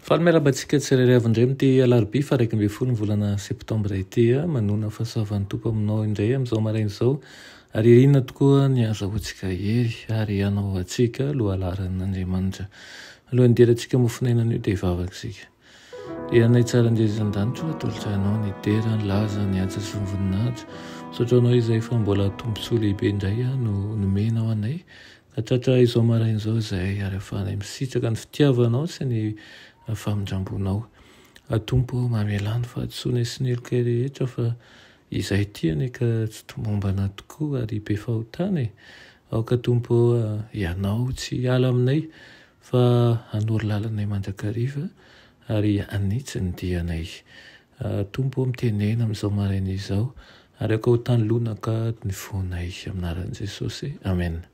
Fahameraba-ntsika tsirairay-avindray amity alarobia fa 1 volana septambra ity manona fahasoavan'ny tompo aminao indray amin'izao maraina izao ary irinona tokoa ny azahoantsika hery ary hanao atsika loha alaran'Andriamanitra alohan'ny deratsika mofinainana io dia hivavaka isika anay tsara indrezan-danitra atolotrahanao ny dera ny laza ny asa sy ny voninahitra misaotra anao izay fa mbola tombontsoa lehibe indray no nomenao anay katratra izao maraina izao izay ary ahafahanay misitraka ny fitiavanao sy ny famindrambonao atompo mamelany fa tsoina sy ny elokay rehetra fa izay tiany ka tsy tomombana tokoa ary be fahotany aoka tompo ianao tsy ala aminay fa anory lalanay mandrakariva ary anitsy ny dianay tompo mitenena amin'izao maraina izao ary aka ho tany lonaka ny fonay aminaran'i Jesosy amen.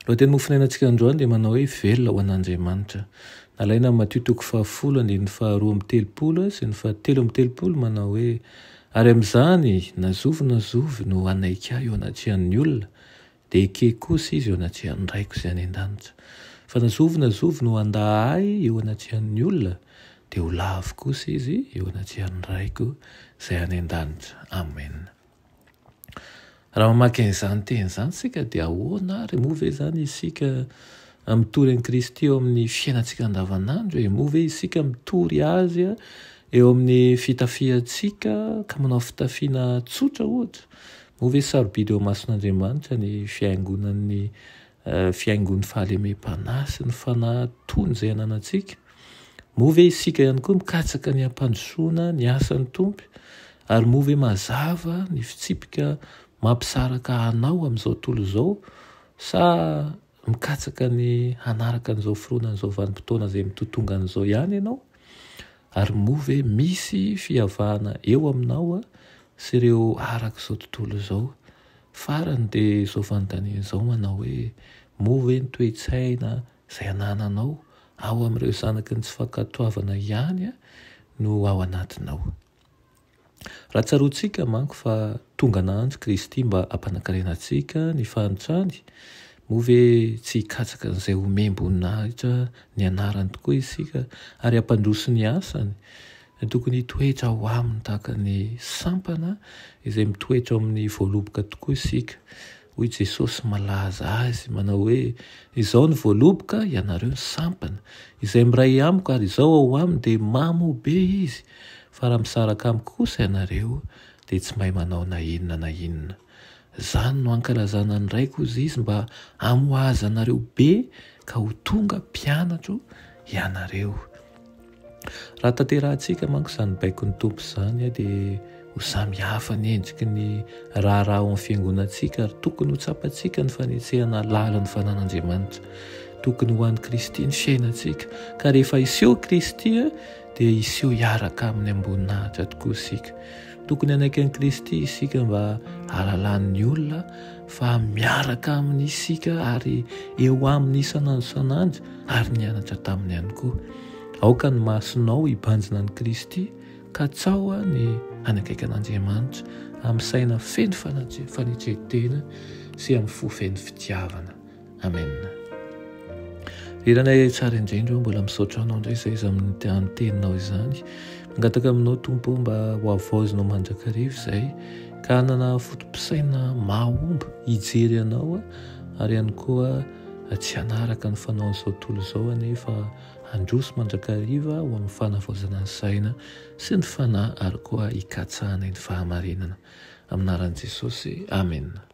Loha teny mofinainantsika androany dia manao hoe velona ho an'Andriamanitra. Alaina Matio 7:2-7 sy ny 7:3 manao hoe ary amin'izany nazovy no anaika eo anatrehan'ny olona dia eke kosa izy eo anatrehan'ny raiko izay any an-danitra fa nazovy no andahay eo anatrehan'ny olona dia ho lavo kosa izy eo anatrehan'ny raiko izay any an-danitra. Amen. Raha mamaky an'izany teny izany sika dia ahoana ary moa ve izany isika mitory an'i Kristy eo amin'ny fiainantsika andavanandro moa ve isika mitory azy eo amin'ny fitafiantsika ka manao fitafiana tsotra ohatra moa ve sarobidy eo mason'Andriamanitra ny fiaingon'ny fahalemem-panahy sy ny fanahy tony izay ananantsika moa ve isika ihany koa mikatsaka ny ampandrosoana ny asan'ny tompo ary moa ve mazava ny fitsipika mampisaraka anao amin'izao tontolo izao sa mikatsaka ny hanaraka an'izao fironan'izao vanim-potoana izay mitotonga an'izao ihany ianao ary moa ve misy fihavahana eo aminao sy ireo arak'izao tontolo izao farany dia izao fanontaniana izao manao hoe moa ve ny toe-tsaina izay anananao ao amin'ireo zanaky ny tsy fankatoavana ihany no ao anatinao. Raha tsaroantsika manko fa tonga nahandro Kristy mba hampanankarena antsika ny fanotrany moa ve tsy hikatsaka n'izay omem-boninahitra ny anarany tokoa isika ary hampandroso ny asany tokony hitoetra ho aminy tahaka ny sampana izay mitoetra amin'ny voaloboka tokoa isika hoy Jesosy malaza azy manao hoe izao ny voaloboka ianareo ny sampana izay miray amiko ary izao ao aminy dia mamo be izy fa raha misaraka amiko kosa ianareo dia tsy mahay manao na inona izany no ankalazana ny raiko izy mba hamoaza anareo be ka ho tonga mpianatro ianareo. Raha tanterahantsika manko izany baikon'ny tompo izany dia ho samy hafa ny endriky ny raharaha ao amin'ny fiangonantsika ary tokony ho tsapantsika ny fanetsehana lalan'ny fanan'Andriamanitra tokony ho an'i Kristy ny fiainantsika ka rehefa iseho Kristy dia iseho hiaraka amin'ny amboninahitra tokoa isika. Tokony hanaiky an'i Kristy isika mba halalan'ny olona fa miaraka amin'ny isika ary eo amin'ny isanandro ary nianatra taminy ihany koa. Aoka ny masonao hibanjina an'i Kristy ka tsaho ny hanakaiky an'Andriamanitra amin'ny saina feno fanetretena sy amin'ny fo feno fitiavana. Amen. Iranay tsara indrindra mbola misaotra anao indray izay amin'ny teninao izany mangataka aminao tompo mba ho avoazinao mandrakariva izay ka hanana fotom-pisaina mahomby hijery anao ary ihany koa tsy hanaraka ny fanaon'izao tontolo izao anefa handroso mandrakariva ho amin'ny fanavaozana ny saina sy ny fanahy ary koa hikatsahana ny fahamarinana aminaran'i Jesosy. Amen.